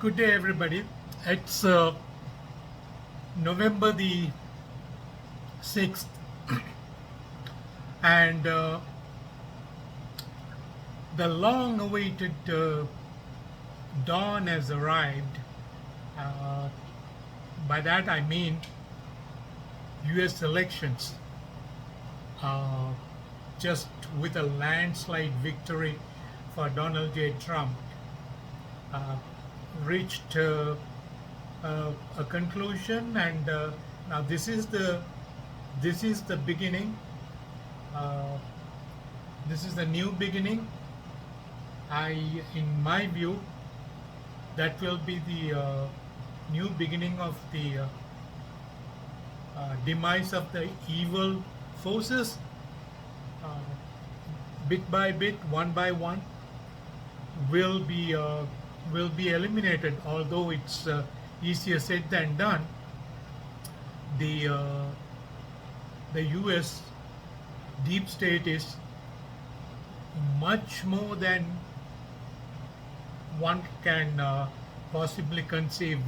Good day, everybody. It's November the 6th, and the long awaited dawn has arrived. Uh, by that I mean US elections, uh, just with a landslide victory for Donald J. Trump, uh, reached a conclusion, and now this is the beginning. Uh, this is the new beginning. In my view, that will be the new beginning of the demise of the evil forces, uh, bit by bit, one by one, will be uh, will be eliminated. Although it's easier said than done, the uh, the U.S. deep state is much more than one can possibly conceive.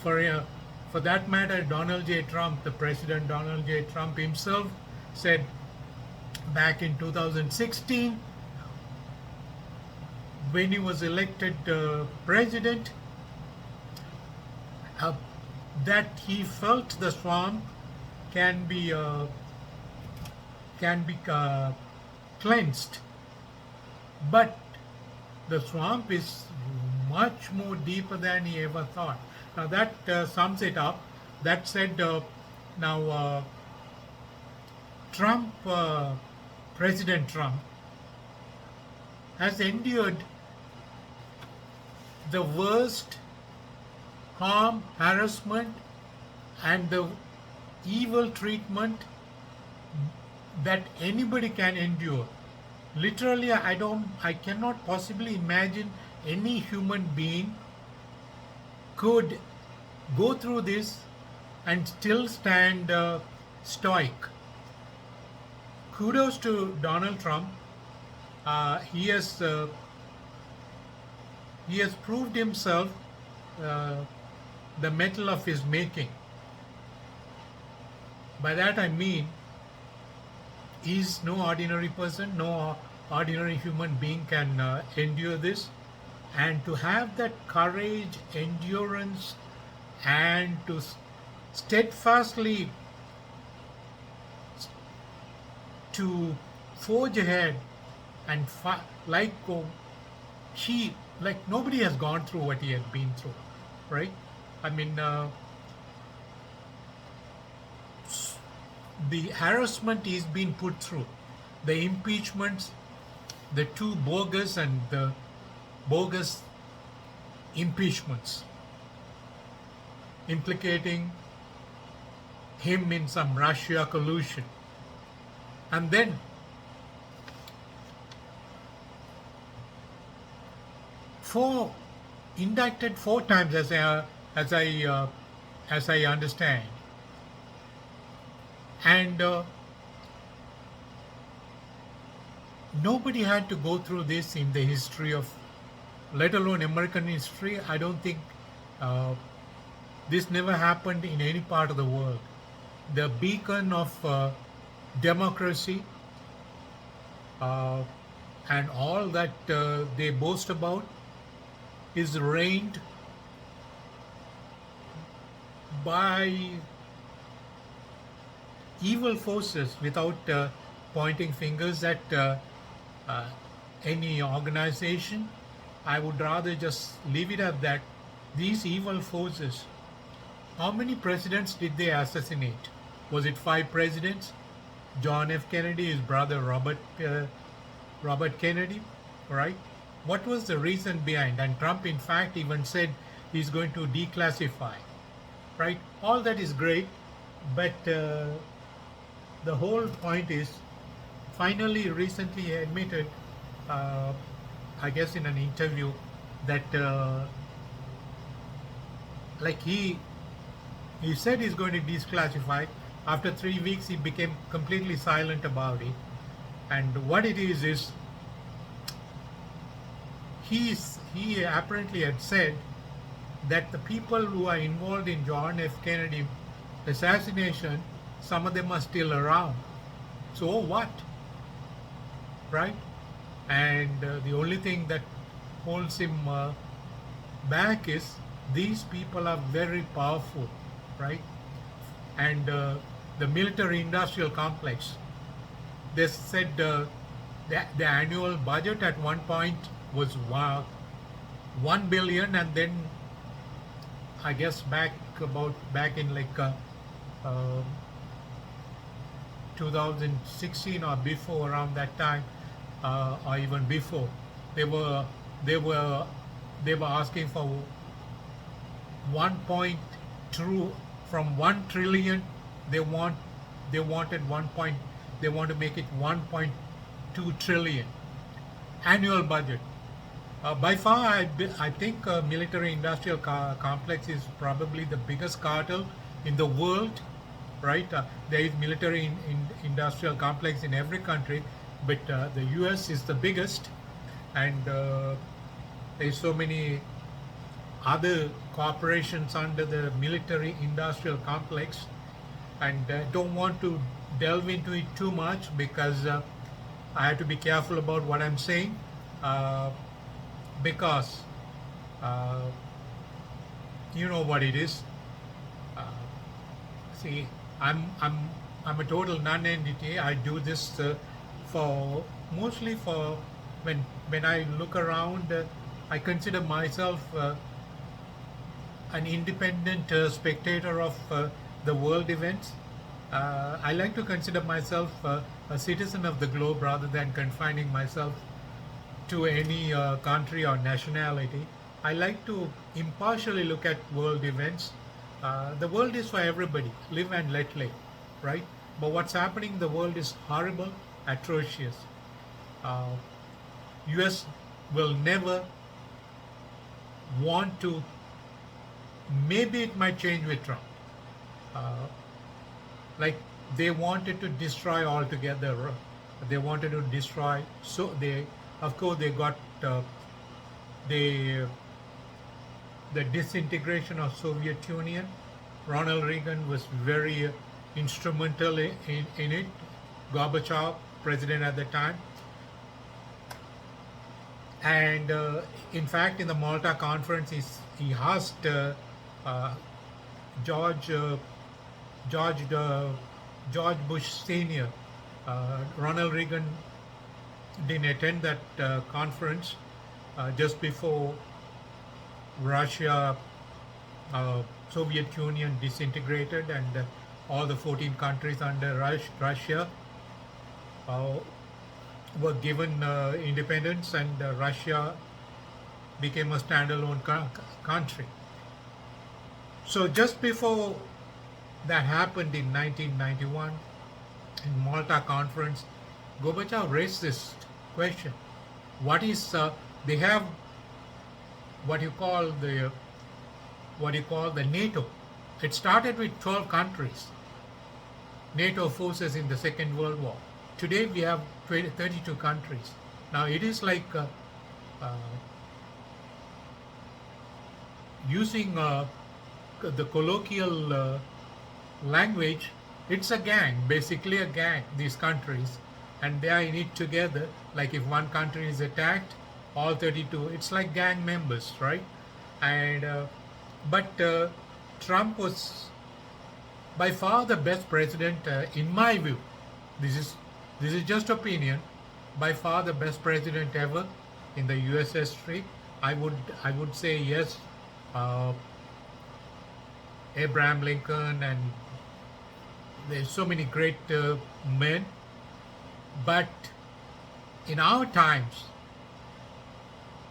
For that matter, Donald J. Trump, the President Donald J. Trump himself, said back in 2016, when he was elected president, uh, that he felt the swamp can be uh, can be cleansed, but the swamp is much more deeper than he ever thought. Now that sums it up. That said, now Trump, President Trump, has endured the worst harm, harassment, and the evil treatment that anybody can endure. Literally, I cannot possibly imagine any human being could go through this and still stand stoic. Kudos to Donald Trump. He has proved himself uh, the metal of his making. By that I mean, he's no ordinary person, no ordinary human being can endure this. And to have that courage, endurance, and to steadfastly to forge ahead and he, like nobody has gone through what he has been through, right? I mean, the harassment he's been put through, the impeachments, the two bogus and the bogus impeachments implicating him in some Russia collusion, and then indicted 4 times, as I understand, and nobody had to go through this in the history of, let alone American history. I don't think this never happened in any part of the world. The beacon of democracy and all that they boast about is reigned by evil forces, without pointing fingers at uh, any organization. I would rather just leave it at that. These evil forces, how many presidents did they assassinate? Was it 5 presidents? John F. Kennedy, his brother Robert Kennedy, right? What was the reason behind? And Trump, in fact, even said he's going to declassify, right? All that is great, but the whole point is, finally, recently he admitted, I guess in an interview, that like he said he's going to declassify. After 3 weeks, he became completely silent about it. And what it is he apparently had said that the people who are involved in John F. Kennedy assassination, some of them are still around. So what, right? And the only thing that holds him back is these people are very powerful, right? And the military-industrial complex. They said the annual budget at one point was 1 billion, and then I guess back in like uh, 2016 or before, around that time, or even before, they were they were they were asking for 1.2 from 1 trillion. They wanted 1 point. They want to make it 1.2 trillion annual budget. By far, I think military-industrial complex is probably the biggest cartel in the world, right? There is military-industrial complex in every country, but the U.S. is the biggest, and there's so many other corporations under the military-industrial complex, and don't want to delve into it too much because I have to be careful about what I'm saying. Because you know what it is. Uh, See, I'm a total non-entity. I do this for mostly for when I look around. I consider myself an independent spectator of the world events. I like to consider myself a citizen of the globe rather than confining myself to any country or nationality. I like to impartially look at world events. The world is for everybody, live and let live, right? But what's happening in the world is horrible, atrocious. Uh, US will never want to, maybe it might change with Trump. Uh, like they wanted to destroy altogether. They wanted to destroy, so they, of course, they got the disintegration of Soviet Union. Ronald Reagan was very instrumental in it. Gorbachev, president at the time. And in fact, in the Malta conference, he asked George George George Bush Senior. Ronald Reagan didn't attend that conference just before Russia, Soviet Union disintegrated, and all the 14 countries under Russia were given independence, and Russia became a standalone country. So just before that happened in 1991, in Malta conference, Gorbachev raised this question: what is they have what you call the NATO. It started with 12 countries, NATO forces in the Second World War. Today we have 32 countries. Now it is like using the colloquial language, it's a gang, basically a gang, these countries, and they are in it together. Like if one country is attacked, all 32, it's like gang members, right? And but Trump was by far the best president, in my view. This is just opinion. By far the best president ever in the U.S. history. I would say yes. Abraham Lincoln, and there's so many great men. But in our times,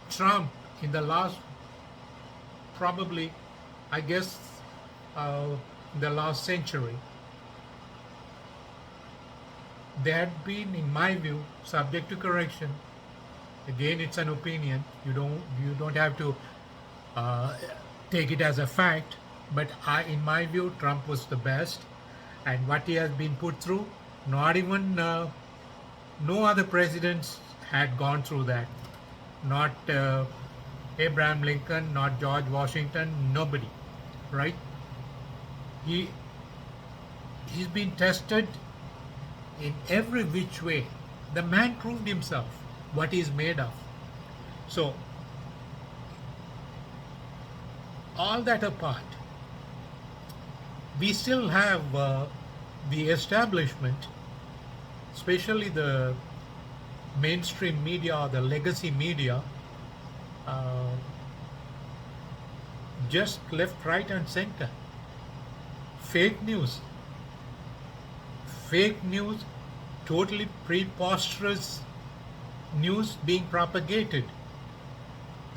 Trump, in the last, probably, I guess, the last century, there had been, in my view, subject to correction. Again, it's an opinion. You don't have to take it as a fact. But in my view, Trump was the best, and what he has been put through, not even no other presidents had gone through that. Not Abraham Lincoln, not George Washington, nobody, right? He he's been tested in every which way. The man proved himself, what he's made of. So all that apart, we still have the establishment, especially the mainstream media or the legacy media, uh, just left, right, and center. Fake news, fake news, totally preposterous news being propagated,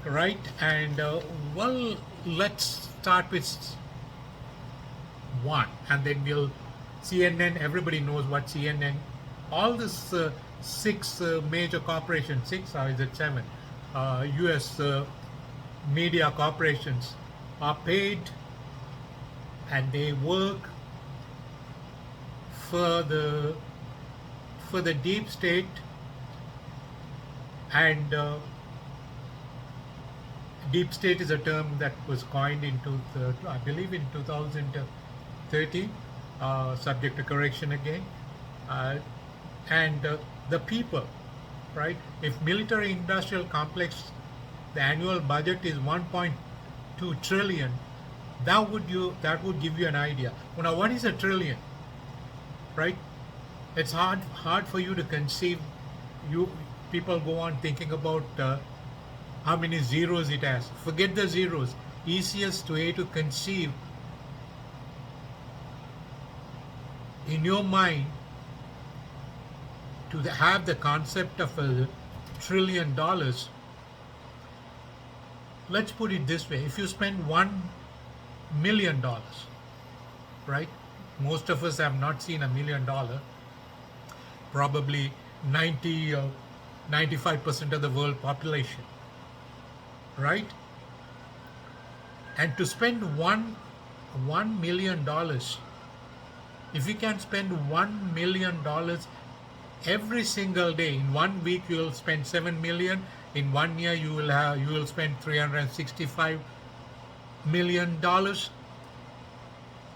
right? And well, let's start with one, and then we'll CNN. Everybody knows what CNN. All this six major corporations, six or is it seven? U.S. Media corporations are paid, and they work for the deep state, and deep state is a term that was coined into I believe in 2013, subject to correction again, uh, and the people, right? If military industrial complex, the annual budget is 1.2 trillion, that would give you an idea. Well, now what is a trillion, right? It's hard for you to conceive. You people go on thinking about how many zeros it has. Forget the zeros. Easiest way to conceive in your mind, to have the concept of $1 trillion. Let's put it this way: if you spend $1 million, right? Most of us have not seen $1 million. Probably 90 or 95% of the world population, right? And to spend $1 million, if you can spend $1 million every single day, in 1 week you will spend 7 million. In 1 year you will spend $365 million.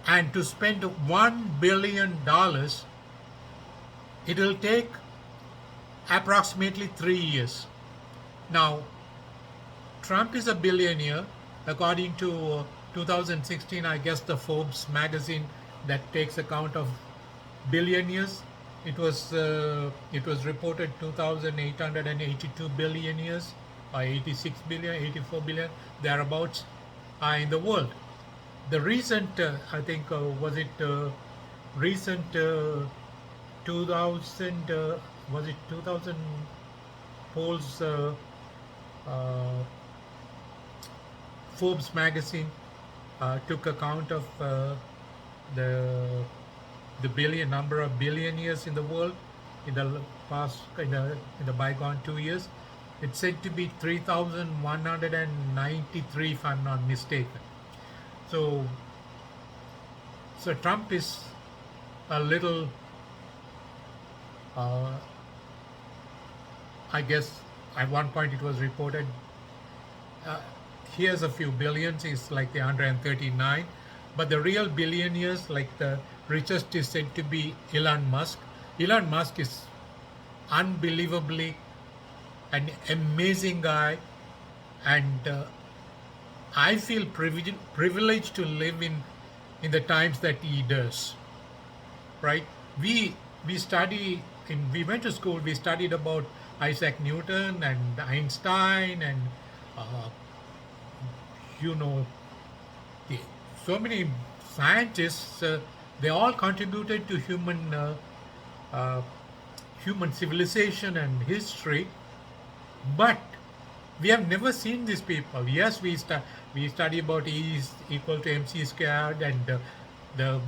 And to spend $1 billion, it will take approximately 3 years. Now, Trump is a billionaire, according to 2016, I guess, the Forbes magazine that takes account of billionaires. It was reported 2,882 billionaires, or 86 billion, 84 billion, thereabouts, are in the world. The recent, I think, was it recent 2000, was it 2000 polls, Forbes magazine took account of the number of billionaires in the world in the past, in the bygone 2 years. It's said to be 3,193, if I'm not mistaken. So Trump is a little, I guess at one point it was reported, here's a few billions, is like the 139, but the real billionaires, like the richest, is said to be Elon Musk. Elon Musk is unbelievably an amazing guy, and I feel privileged to live in the times that he does. Right? We went to school. We studied about Isaac Newton and Einstein, and so many scientists. They all contributed to human civilization and history, but we have never seen these people. Yes, we study about E is equal to mc squared, and the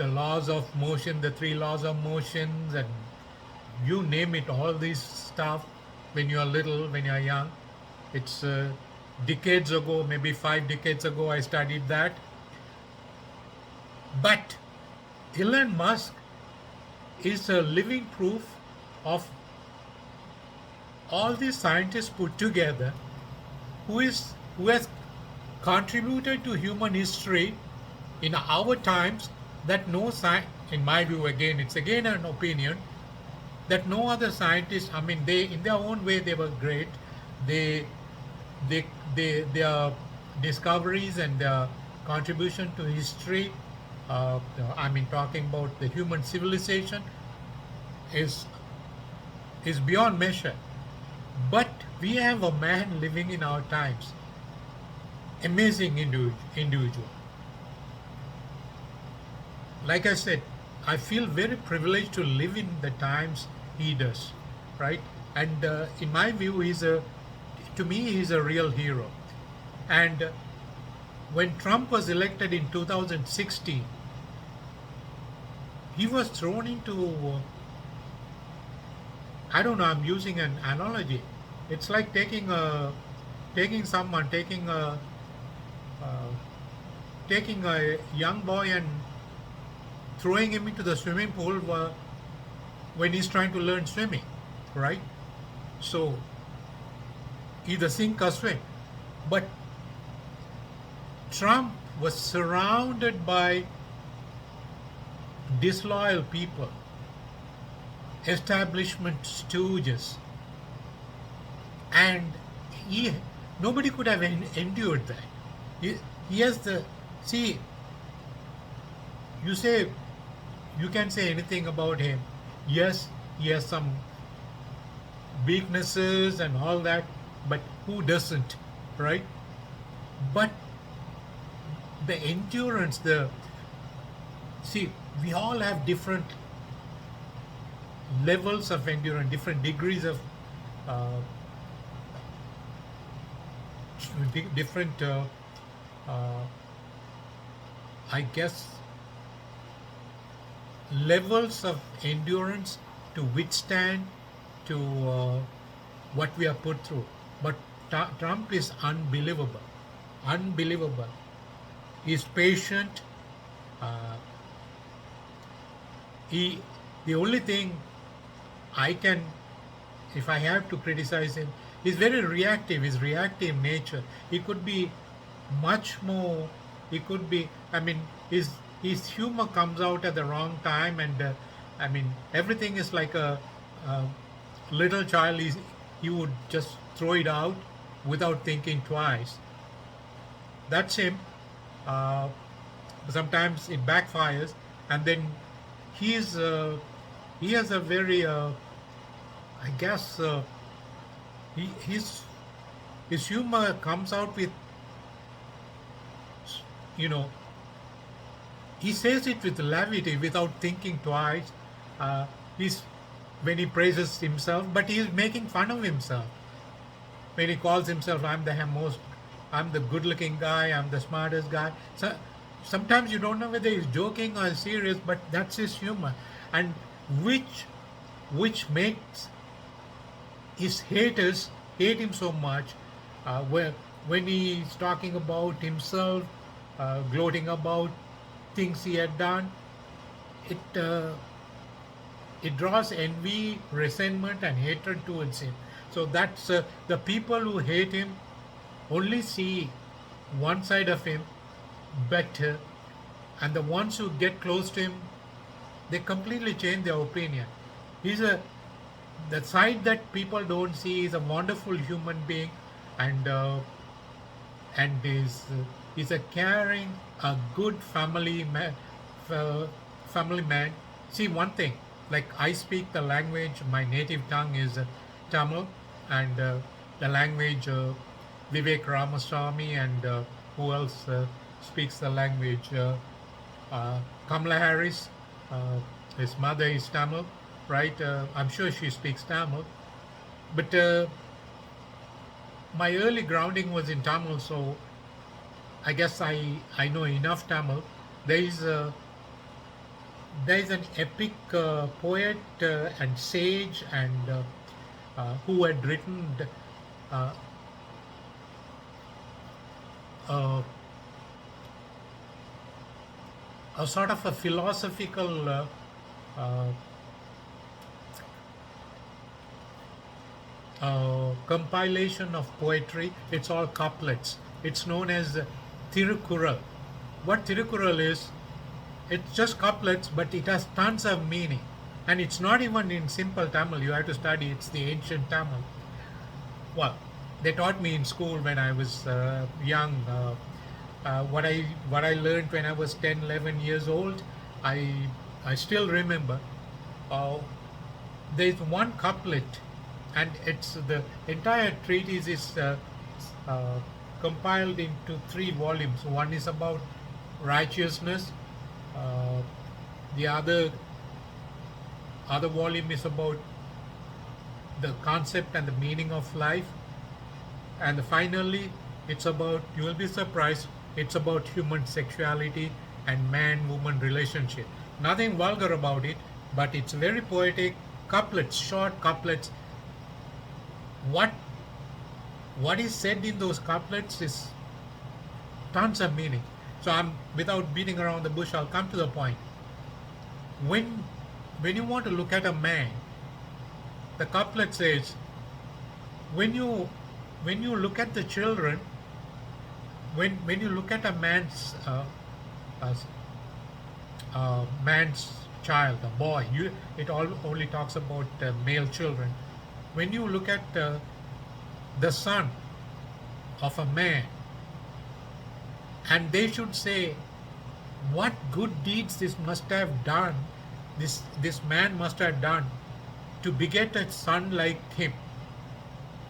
laws of motion, the 3 laws of motions, and you name it, all this stuff. When you are little, when you are young, it's decades ago, maybe 5 decades ago, I studied that. But Elon Musk is a living proof of all these scientists put together. who has contributed to human history in our times that no sci in my view, again it's again an opinion, that no other scientist, I mean, they in their own way they were great. They they their discoveries and their contribution to history, I mean talking about the human civilization, is beyond measure. But we have a man living in our times, amazing individual. Like I said, I feel very privileged to live in the times he does, right? And in my view, to me, he's a real hero. And when Trump was elected in 2016, he was thrown into, I don't know, I'm using an analogy. It's like uh, taking a young boy and throwing him into the swimming pool when he's trying to learn swimming, right? So either sink or swim. But Trump was surrounded by disloyal people, establishment stooges, and he nobody could have endured that. He has the see. You say you can say anything about him. Yes, he has some weaknesses and all that, but who doesn't, right? But the endurance, the see, we all have different levels of endurance, different degrees of uh, different, uh, I guess, levels of endurance to withstand to what we are put through. But Trump is unbelievable, unbelievable. He's patient. Uh, he, the only thing I can, if I have to criticize him, he's very reactive. His reactive nature. He could be much more. He could be. I mean, his humor comes out at the wrong time, and I mean everything is like a little child. He would just throw it out without thinking twice. That's him. Uh, Sometimes it backfires, and then he's he has a very I guess his humor comes out with, you know, he says it with levity without thinking twice. He's when he praises himself, but he is making fun of himself. When he calls himself, I'm the good-looking guy, I'm the smartest guy. So sometimes you don't know whether he's joking or serious, but that's his humor, and which makes his haters hate him so much. When he's talking about himself, gloating about things he had done, it it draws envy, resentment, and hatred towards him. So that's the people who hate him only see one side of him, but and the ones who get close to him, they completely change their opinion. He's a the side that people don't see is a wonderful human being, and is a caring, a good family man. See one thing, like I speak the language. My native tongue is Tamil, and the language Vivek Ramaswamy and who else speaks the language? Kamala Harris. His mother is Tamil, right? I'm sure she speaks Tamil, but my early grounding was in Tamil, so I guess I know enough Tamil. There is there is an epic poet and sage and who had written uh, uh, a sort of a philosophical uh, compilation of poetry. It's all couplets. It's known as Tirukural. What Tirukural is, it's just couplets, but it has tons of meaning. And it's not even in simple Tamil. You have to study. It's the ancient Tamil. Well, they taught me in school when I was young. What I learned when I was 10, 11 years old, I I still remember. Uh, there's one couplet, and it's the entire treatise is uh, compiled into 3 volumes. One is about righteousness. Uh, the other volume is about the concept and the meaning of life, and finally it's about, you will be surprised, it's about human sexuality and man woman relationship. Nothing vulgar about it, but it's very poetic. Couplets, short couplets. What is said in those couplets is tons of meaning. So I'm, without beating around the bush, I'll come to the point. When you want to look at a man, the couplet says, when you look at the children, when you look at a uh, man's child, a boy, it only talks about male children. When you look at the son of a man, and they should say, what good deeds this man must have done to beget a son like him,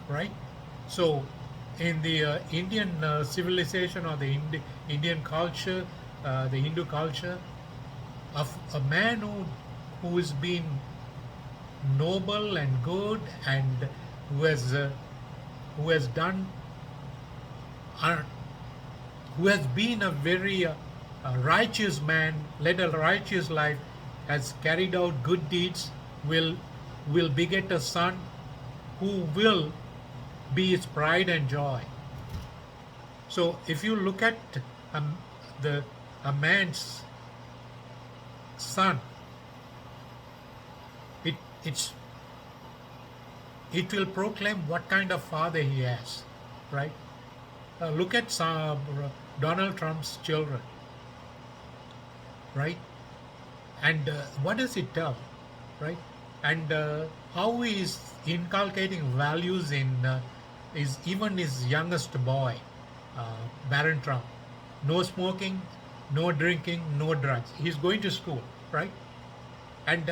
right? So in the Indian civilization, or the Indian culture, the Hindu culture, of a man who has been noble and good, and who has done uh, who has been a very righteous man, led a righteous life, has carried out good deeds, will beget a son who will be his pride and joy. So if you look at a man's son, it it's it will proclaim what kind of father he has, right? Look at Donald Trump's children, right? And what does it tell, right? And how he is inculcating values in even his youngest boy, Baron Trump. No smoking, no drinking, no drugs. He's going to school, right? And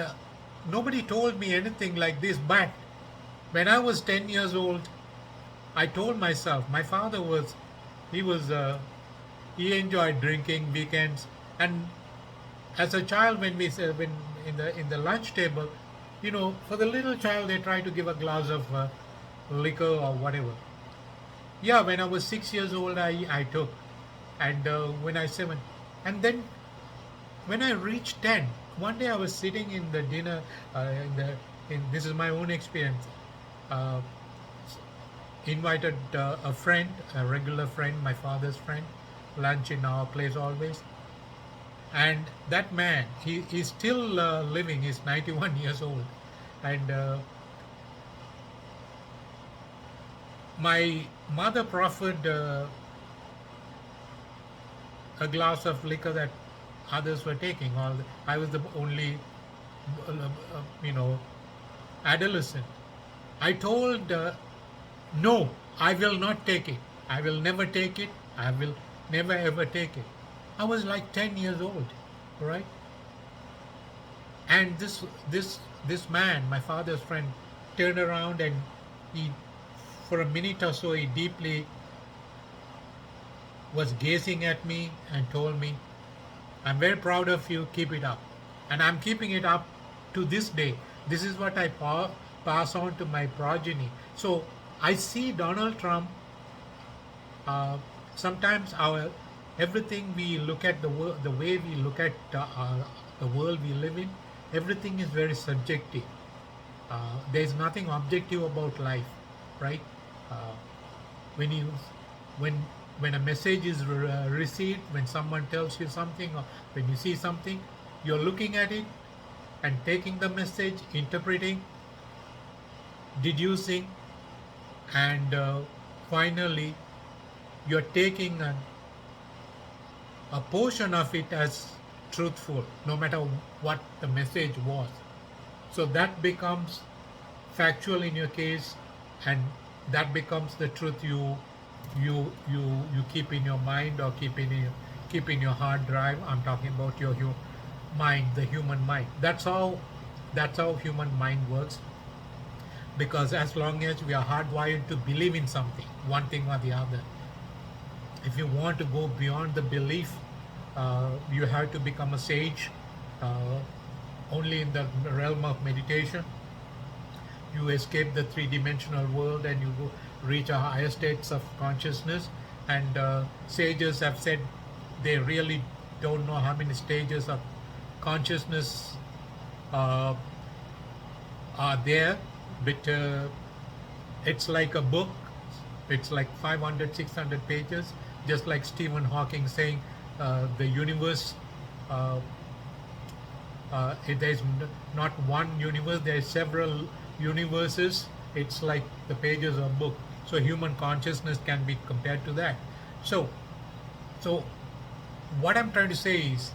nobody told me anything like this. But when I was 10 years old, I told myself, my father he enjoyed drinking weekends, and as a child, when in the lunch table, for the little child they try to give a glass of liquor or whatever. Yeah, when I was 6 years old, I took, and when I 7, and then when I reached 10, one day I was sitting in the dinner, in this is my own experience. Uh, Invited a friend, a regular friend, my father's friend, lunch in our place always. And that man, he's still living. He's 91 years old, and my mother proffered a glass of liquor that others were taking. I was the only, adolescent. I told, no, I will not take it. I will never take it. I will never ever take it. I was like 10 years old, right? And this man, my father's friend, turned around, and he, for a minute or so, he deeply was gazing at me and told me, I'm very proud of you, keep it up. And I'm keeping it up to this day. This is what I pass on to my progeny. So I see Donald Trump, sometimes everything we look at, the way we look at the world we live in, everything is very subjective. There's nothing objective about life, right? Uh, when you when a message is received, when someone tells you something, or when you see something, you're looking at it and taking the message, interpreting, deducing, and finally you're taking a portion of it as truthful, no matter what the message was. So that becomes factual in your case, and that becomes the truth you keep in your mind, or keep in your hard drive. I'm talking about your mind, the human mind. That's how human mind works. Because as long as we are hardwired to believe in something, one thing or the other, if you want to go beyond the belief, you have to become a sage. Uh, Only in the realm of meditation you escape the three-dimensional world and you go reach a higher states of consciousness. And sages have said they really don't know how many stages of consciousness uh, are there, but it's like a book. It's like 500, 600 pages, just like Stephen Hawking saying the universe, uh, there's not one universe, there's several universes. It's like the pages of a book. So human consciousness can be compared to that. So what I'm trying to say is,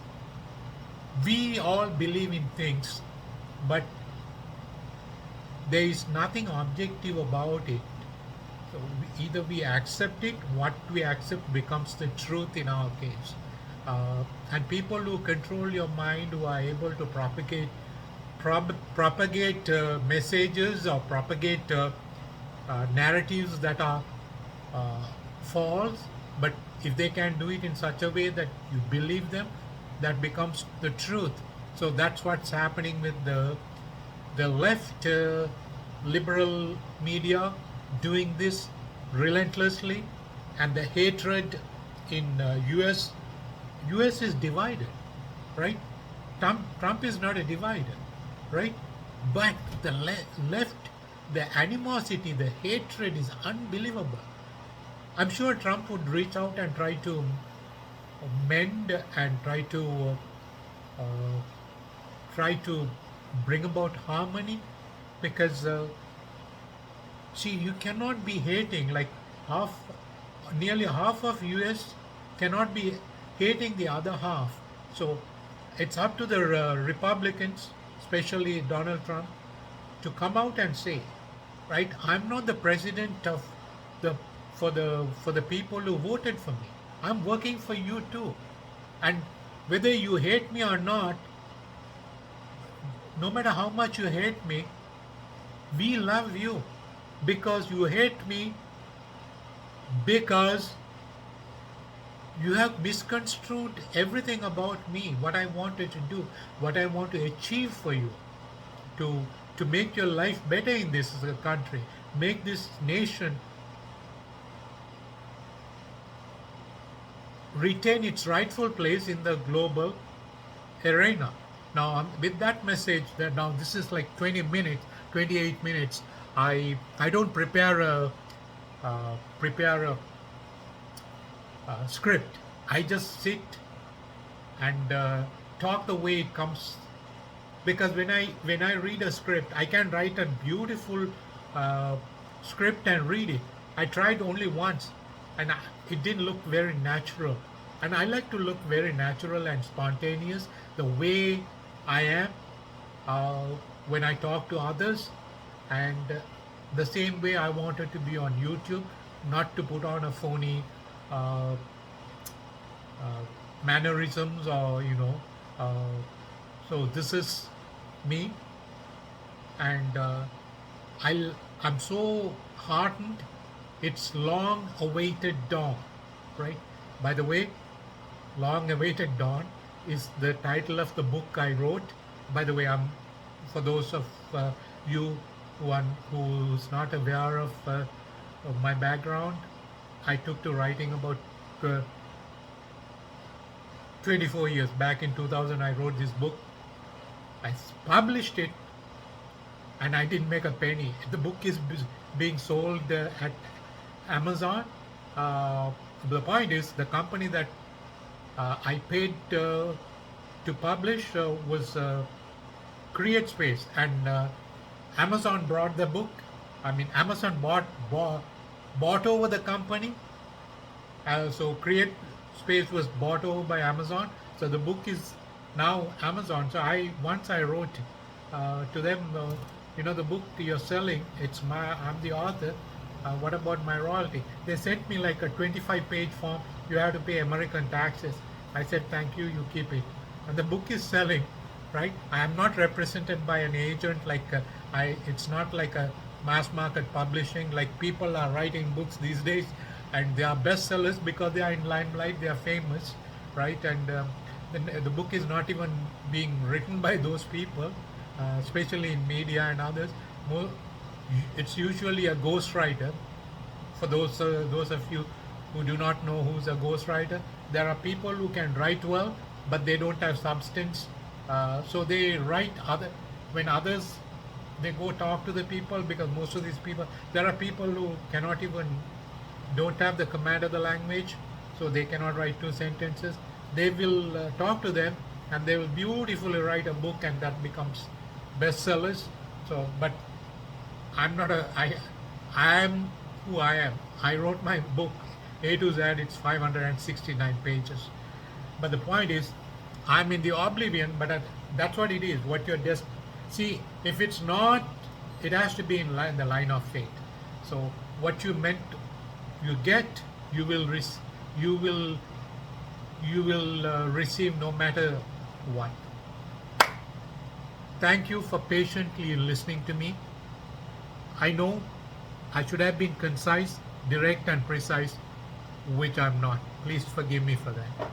we all believe in things, but there is nothing objective about it. So either we accept it, what we accept becomes the truth in our case. And people who control your mind, who are able to propagate messages, or propagate narratives that are uh, false, but if they can do it in such a way that you believe them, that becomes the truth. So that's what's happening with the left liberal media, doing this relentlessly. And the hatred in US is divided, right? Trump is not a divider, right? But the left, the animosity, the hatred is unbelievable. I'm sure Trump would reach out and try to mend and try to bring about harmony, because see, you cannot be hating like nearly half of US cannot be hating the other half. So it's up to the Republicans, especially Donald Trump, to come out and say, right, I'm not the president of the for the people who voted for me. I'm working for you too. And whether you hate me or not, no matter how much you hate me, we love you, because you hate me because you have misconstrued everything about me, what I wanted to do, what I want to achieve for you, to make your life better in this country, make this nation retain its rightful place in the global arena. Now, with that message, that now this is like 20 minutes, 28 minutes. I don't prepare a script. I just sit and talk the way it comes. Because when I read a script, I can write a beautiful script and read it. I tried only once, and it didn't look very natural. And I like to look very natural and spontaneous, the way I am when I talk to others, and the same way I wanted to be on YouTube, not to put on a phony uh, mannerisms, or so this is me. And I'm so heartened. It's long awaited dawn, right? By the way, long awaited dawn is the title of the book I wrote. By the way, for those of you who's not aware of my background, I took to writing about 24 years. Back in 2000, I wrote this book. I published it, and I didn't make a penny. The book is being sold at Amazon. The point is, the company that I paid to publish was CreateSpace, and Amazon brought the book, I mean, Amazon bought over the company. So Create Space was bought over by Amazon. So the book is now Amazon. So I wrote to them, the book you're selling, I'm the author. What about my royalty? They sent me like a 25-page form. You have to pay American taxes. I said, thank you, you keep it. And the book is selling, right? I am not represented by an agent it's not like a mass market publishing. Like people are writing books these days and they are bestsellers because they are in limelight, they are famous, right? And the book is not even being written by those people, especially in media and others. It's usually a ghostwriter. For those of you who do not know who's a ghostwriter, there are people who can write well, but they don't have substance. So they write when others, they go talk to the people, because most of these people, there are people who don't have the command of the language, so they cannot write 2 sentences. They will talk to them and they will beautifully write a book, and that becomes bestsellers. So, but I'm not I am who I am. I wrote my book A to Z. It's 569 pages. But the point is, I'm in the oblivion. But that's what it is. What you're just see. If it's not, it has to be in the line of fate. So what you meant, you get, you will receive no matter what. Thank you for patiently listening to me. I know I should have been concise, direct, and precise, which I'm not. Please forgive me for that.